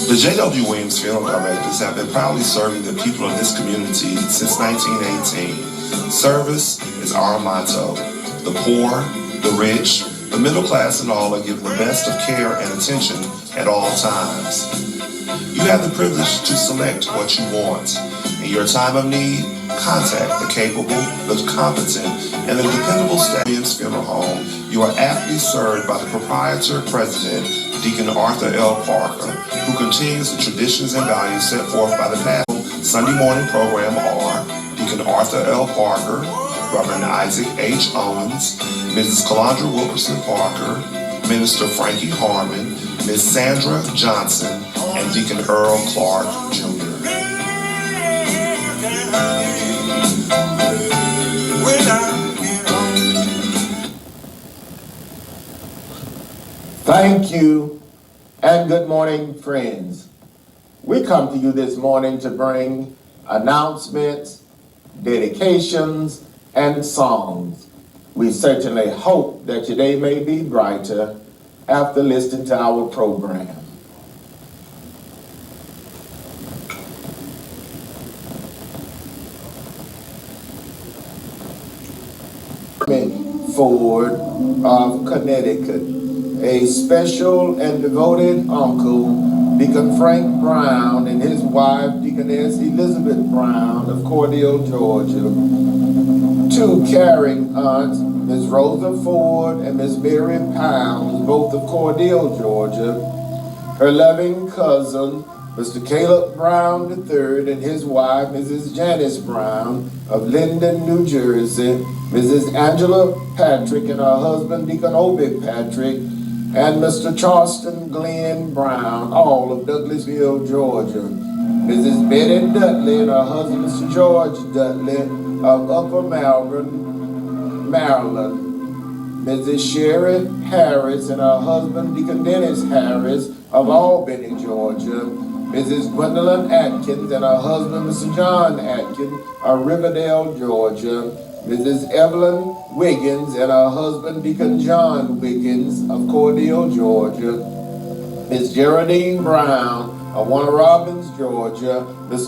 The J.W. Williams Funeral Directors have been proudly serving the people of this community since 1918. Service is our motto. The poor, the rich, the middle class and all are given the best of care and attention at all times. You have the privilege to select what you want. In your time of need, contact the capable, the competent, and the dependable staff of Williams Funeral Home. You are aptly served by the proprietor, president, Deacon Arthur L. Parker, who continues the traditions and values set forth by the national Sunday morning program are Deacon Arthur L. Parker, Reverend Isaac H. Owens, Mrs. Calandra Wilkerson Parker, Minister Frankie Harmon, Ms. Sandra Johnson, and Deacon Earl Clark, Jr. Thank you, and good morning, friends. We come to you this morning to bring announcements, dedications, and songs. We certainly hope that your day may be brighter after listening to our program. Ford of Connecticut, a special and devoted uncle, Deacon Frank Brown, and his wife, Deaconess Elizabeth Brown of Cordele, Georgia. Two caring aunts, Ms. Rosa Ford and Ms. Mary Pounds, both of Cordele, Georgia. Her loving cousin, Mr. Caleb Brown III, and his wife, Mrs. Janice Brown of Linden, New Jersey. Mrs. Angela Patrick and her husband, Deacon Obie Patrick, and Mr. Charleston Glenn Brown, all of Douglasville, Georgia. Mrs. Betty Dudley and her husband, Mr. George Dudley of Upper Malvern, Maryland. Mrs. Sherry Harris and her husband, Deacon Dennis Harris of Albany, Georgia. Mrs. Gwendolyn Atkins and her husband, Mr. John Atkins of Riverdale, Georgia. Mrs. Evelyn Wiggins and her husband, Deacon John Wiggins of Cordele, Georgia. Ms. Geraldine Brown of Warner Robins, Georgia. Mr.